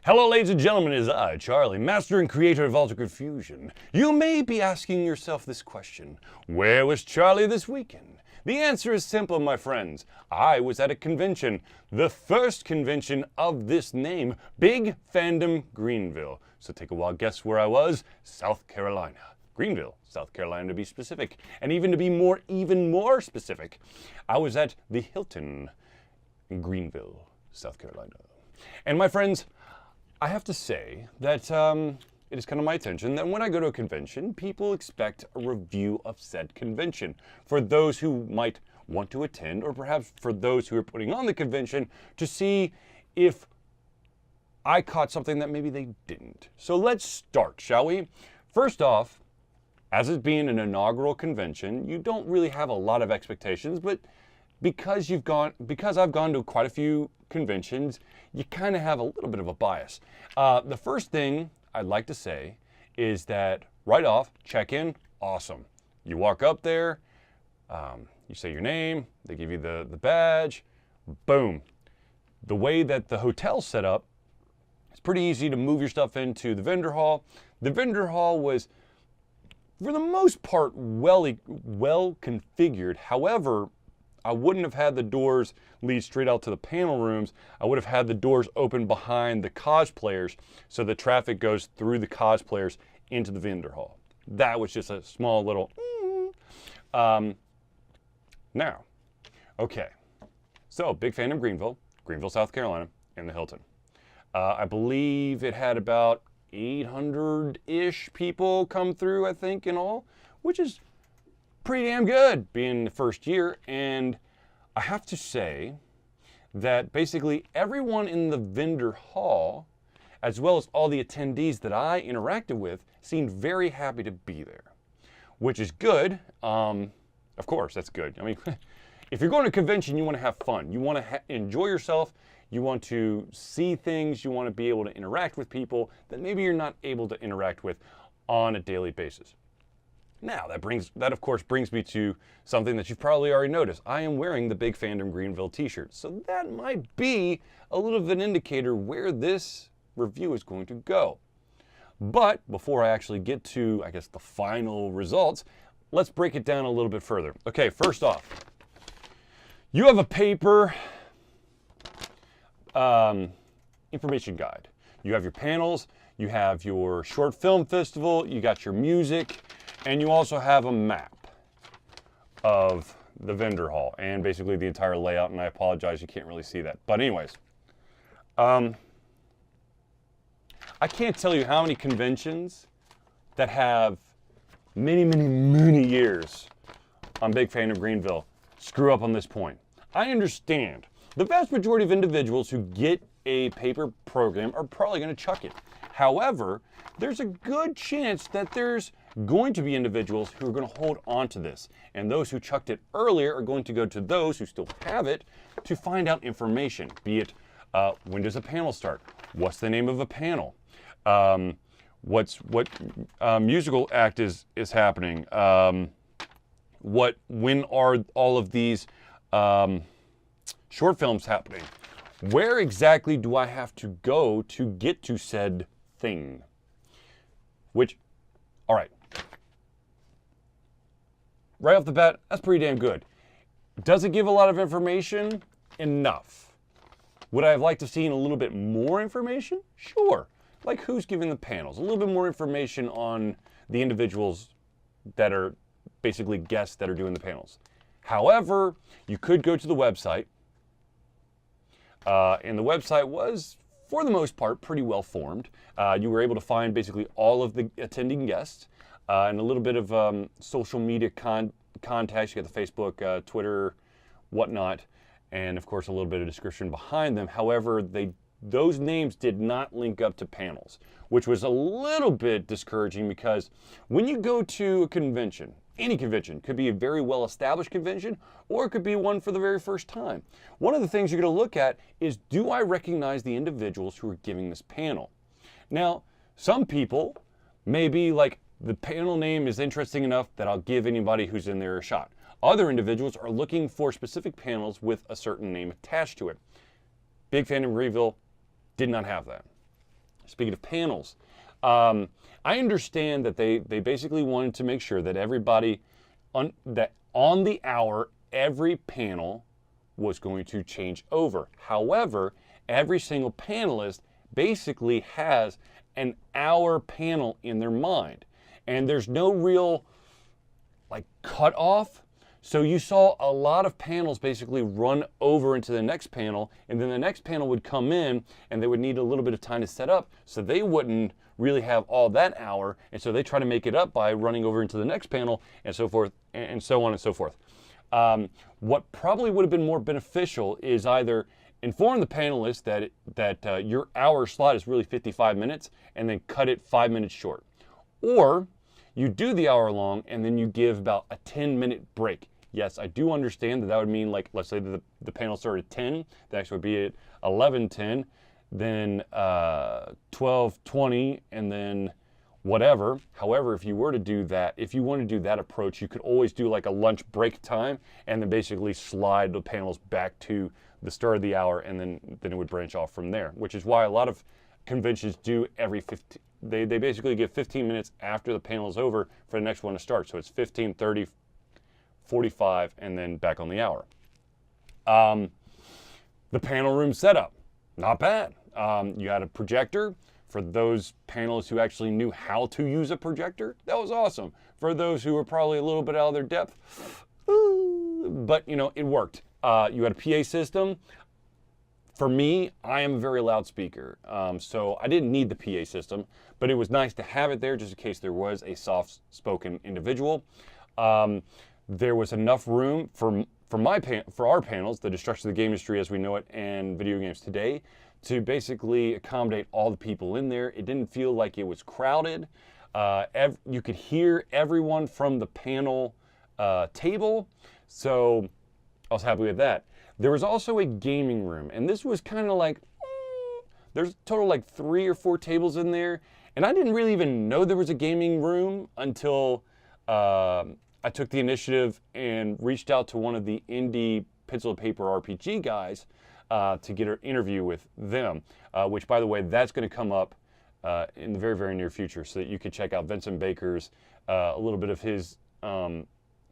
Hello, ladies and gentlemen, it is I, Charlie, master and creator of Alter Confusion. You may be asking yourself this question: where was Charlie this weekend? The answer is simple, my friends. I was at a convention, the first convention of this name, Big Fandom Greenville. So take a wild guess where I was. South Carolina. Greenville, South Carolina to be specific. And even to be even more specific, I was at the Hilton in Greenville, South Carolina. And my friends, I have to say that it has come to my attention that when I go to a convention, people expect a review of said convention for those who might want to attend, or perhaps for those who are putting on the convention to see if I caught something that maybe they didn't. So let's start, shall we? First off, as it being an inaugural convention, you don't really have a lot of expectations, but because I've gone to quite a few conventions, you kind of have a little bit of a bias. The first thing I'd like to say is that right off, check-in, awesome. You walk up there, you say your name, they give you the badge, boom. The way that the hotel's set up, it's pretty easy to move your stuff into the vendor hall. The vendor hall was, for the most part, well configured. However, I wouldn't have had the doors lead straight out to the panel rooms. I would have had the doors open behind the cosplayers so the traffic goes through the cosplayers into the vendor hall. That was just a small little now, okay. So, Big Fandom Greenville, South Carolina, in the Hilton. I believe it had about 800-ish people come through, I think, in all, which is pretty damn good being the first year. And I have to say that basically everyone in the vendor hall, as well as all the attendees that I interacted with, seemed very happy to be there, which is good. Of course, that's good. I mean, if you're going to a convention, you want to have fun. You want to enjoy yourself. You want to see things. You want to be able to interact with people that maybe you're not able to interact with on a daily basis. Now, that of course brings me to something that you've probably already noticed. I am wearing the Big Fandom Greenville t-shirt. So that might be a little bit of an indicator where this review is going to go. But before I actually get to, I guess, the final results, let's break it down a little bit further. Okay, first off, you have a paper information guide. You have your panels, you have your short film festival, you got your music, and you also have a map of the vendor hall and basically the entire layout, and I apologize you can't really see that. But anyways, I can't tell you how many conventions that have many years on Big Fandom Greenville screw up on this point. I understand. The vast majority of individuals who get a paper program are probably going to chuck it. However, there's a good chance that there's going to be individuals who are going to hold on to this. And those who chucked it earlier are going to go to those who still have it to find out information. Be it, when does a panel start? What's the name of a panel? What musical act is happening? When are all of these short films happening? Where exactly do I have to go to get to said thing? Which, all right. Right off the bat, that's pretty damn good. Does it give a lot of information? Enough. Would I have liked to have seen a little bit more information? Sure. Like who's giving the panels? A little bit more information on the individuals that are basically guests that are doing the panels. However, you could go to the website. And the website was, for the most part, pretty well formed. You were able to find basically all of the attending guests and a little bit of social media contacts. You got the Facebook, Twitter, whatnot, and of course a little bit of description behind them. However, those names did not link up to panels, which was a little bit discouraging because when you go to a convention, any convention, could be a very well-established convention, or it could be one for the very first time. One of the things you're going to look at is, do I recognize the individuals who are giving this panel? Now, some people may be like, the panel name is interesting enough that I'll give anybody who's in there a shot. Other individuals are looking for specific panels with a certain name attached to it. Big Fandom Greenville did not have that. Speaking of panels, I understand that they basically wanted to make sure that everybody, that on the hour, every panel was going to change over. However, every single panelist basically has an hour panel in their mind. And there's no real like cutoff. So you saw a lot of panels basically run over into the next panel, and then the next panel would come in and they would need a little bit of time to set up, so they wouldn't really have all that hour, and so they try to make it up by running over into the next panel and so forth, and so on and so forth. What probably would have been more beneficial is either inform the panelists that your hour slot is really 55 minutes and then cut it 5 minutes short. Or you do the hour long and then you give about a 10-minute break. Yes, I do understand that that would mean, like, let's say that the panel started at 10, the next would be at 11:10, then 12:20, and then whatever. However, if you were to do that, if you want to do that approach, you could always do like a lunch break time and then basically slide the panels back to the start of the hour, and then it would branch off from there, which is why a lot of conventions do every 15, they basically give 15 minutes after the panel is over for the next one to start. So it's 15, 30, 45, and then back on the hour. The panel room setup, not bad. You had a projector. For those panelists who actually knew how to use a projector, that was awesome. For those who were probably a little bit out of their depth, but you know, it worked. You had a PA system. For me, I am a very loud speaker, so I didn't need the PA system, but it was nice to have it there just in case there was a soft-spoken individual. There was enough room for our panels, the destruction of the game industry as we know it and video games today, to basically accommodate all the people in there. It didn't feel like it was crowded. You could hear everyone from the panel table, so I was happy with that. There was also a gaming room, and this was kind of like, there's a total like 3 or 4 tables in there, and I didn't really even know there was a gaming room until I took the initiative and reached out to one of the indie pencil and paper RPG guys to get an interview with them, which, by the way, that's going to come up in the very, very near future, so that you can check out Vincent Baker's, a little bit of his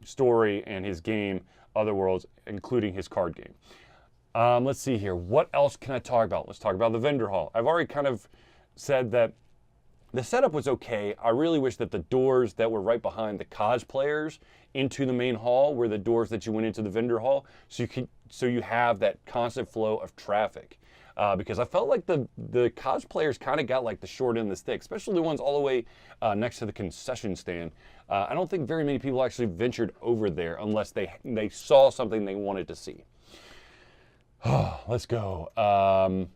story and his game, Otherworlds, including his card game. Let's see here. What else can I talk about? Let's talk about the vendor hall. I've already kind of said that the setup was okay. I really wish that the doors that were right behind the cosplayers into the main hall were the doors that you went into the vendor hall, so you have that constant flow of traffic. Because I felt like the cosplayers kind of got like the short end of the stick, especially the ones all the way next to the concession stand. I don't think very many people actually ventured over there unless they saw something they wanted to see. Let's go.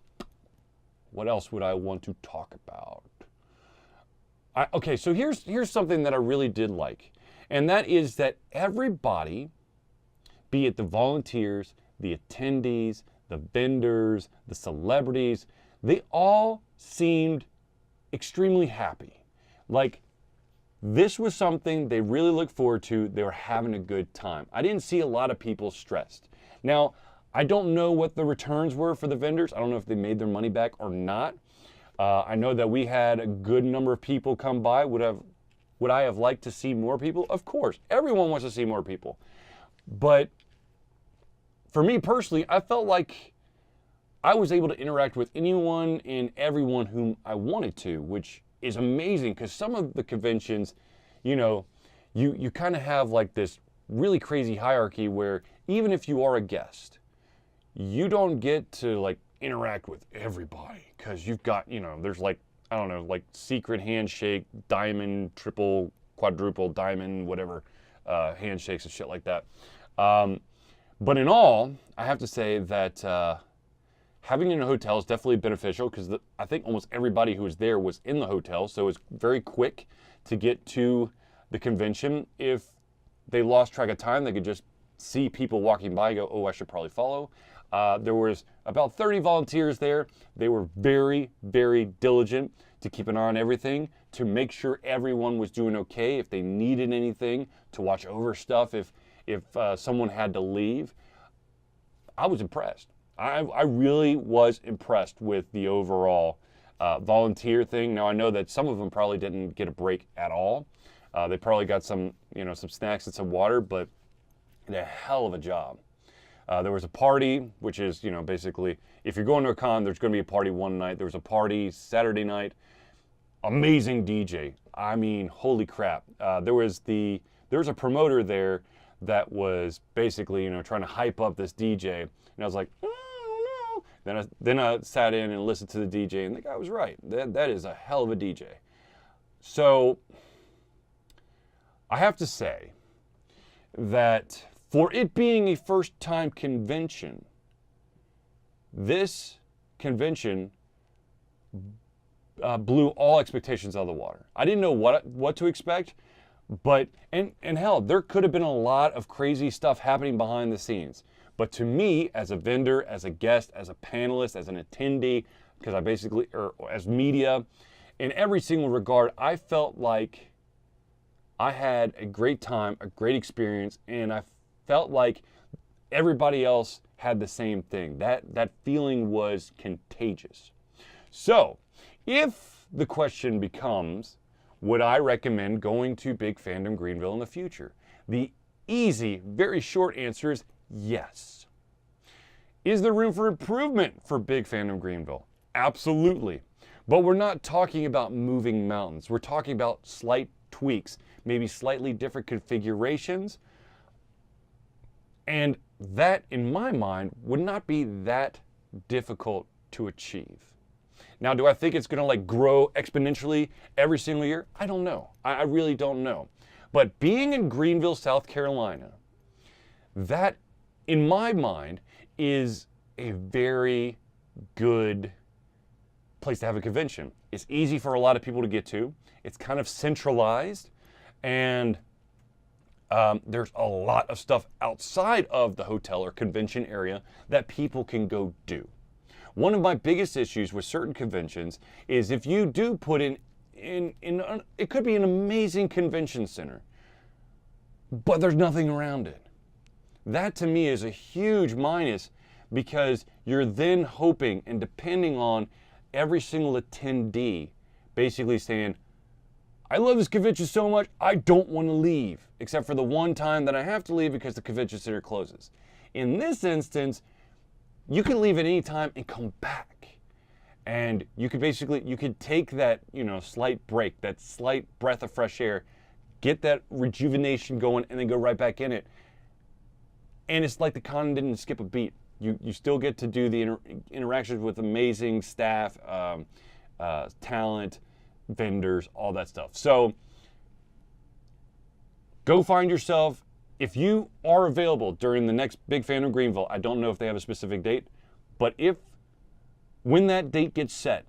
What else would I want to talk about? Okay, so here's something that I really did like, and that is that everybody, be it the volunteers, the attendees, the vendors, the celebrities, they all seemed extremely happy. Like, this was something they really looked forward to. They were having a good time. I didn't see a lot of people stressed. Now, I don't know what the returns were for the vendors. I don't know if they made their money back or not. I know that we had a good number of people come by. Would I have liked to see more people? Of course. Everyone wants to see more people. But for me personally, I felt like I was able to interact with anyone and everyone whom I wanted to, which is amazing, because some of the conventions, you know, you kind of have like this really crazy hierarchy where even if you are a guest, you don't get to like interact with everybody, because you've got, you know, there's like, I don't know, like secret handshake, diamond, triple, quadruple, diamond, whatever, handshakes and shit like that. But in all, I have to say that having it in a hotel is definitely beneficial, because I think almost everybody who was there was in the hotel, so it's very quick to get to the convention. If they lost track of time, they could just see people walking by and go, oh, I should probably follow. There was about 30 volunteers there. They were very, very diligent to keep an eye on everything, to make sure everyone was doing okay, if they needed anything, to watch over stuff if someone had to leave. I was impressed. I really was impressed with the overall volunteer thing. Now I know that some of them probably didn't get a break at all. They probably got some, some snacks and some water, but they did a hell of a job. There was a party, which is, basically, if you're going to a con, there's going to be a party one night. There was a party Saturday night. Amazing DJ. I mean, holy crap. There was a promoter there that was basically, trying to hype up this DJ. And I was like, oh, no. Then I sat in and listened to the DJ, and the guy was right. That is a hell of a DJ. So I have to say that for it being a first-time convention, this convention blew all expectations out of the water. I didn't know what to expect, but and hell, there could have been a lot of crazy stuff happening behind the scenes. But to me, as a vendor, as a guest, as a panelist, as an attendee, because or as media, in every single regard, I felt like I had a great time, a great experience, and I felt like everybody else had the same thing. That feeling was contagious. So, if the question becomes, would I recommend going to Big Fandom Greenville in the future? The easy, very short answer is yes. Is there room for improvement for Big Fandom Greenville? Absolutely. But we're not talking about moving mountains. We're talking about slight tweaks, maybe slightly different configurations. And that, in my mind, would not be that difficult to achieve. Now, do I think it's going to grow exponentially every single year? I don't know. I really don't know. But being in Greenville, South Carolina, that, in my mind, is a very good place to have a convention. It's easy for a lot of people to get to. It's kind of centralized, and there's a lot of stuff outside of the hotel or convention area that people can go do. One of my biggest issues with certain conventions is if you do put it could be an amazing convention center, but there's nothing around it. That to me is a huge minus, because you're then hoping and depending on every single attendee basically saying, I love this convention so much, I don't want to leave, except for the one time that I have to leave because the convention center closes. In this instance, you can leave at any time and come back. And you could take that, slight break, that slight breath of fresh air, get that rejuvenation going, and then go right back in it. And it's like the con didn't skip a beat. You still get to do the interactions with amazing staff, talent, vendors, all that stuff. So go find yourself. If you are available during the next Big Fandom Greenville, I don't know if they have a specific date, but when that date gets set,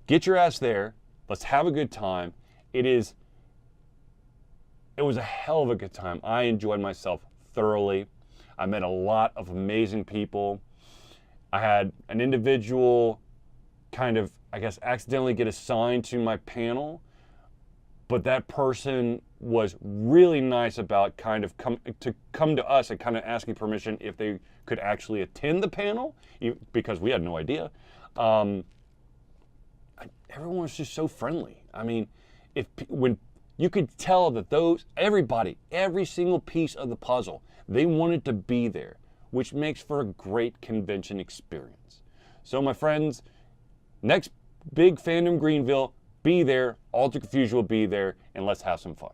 get your ass there. Let's have a good time. It was a hell of a good time. I enjoyed myself thoroughly. I met a lot of amazing people. I had an individual kind of, accidentally get assigned to my panel, but that person was really nice about kind of come to us and kind of asking permission if they could actually attend the panel, because we had no idea. Everyone was just so friendly. I mean, when you could tell that every single piece of the puzzle, they wanted to be there, which makes for a great convention experience. So my friends, next Big Fandom Greenville, be there, Alter Confusion will be there, and let's have some fun.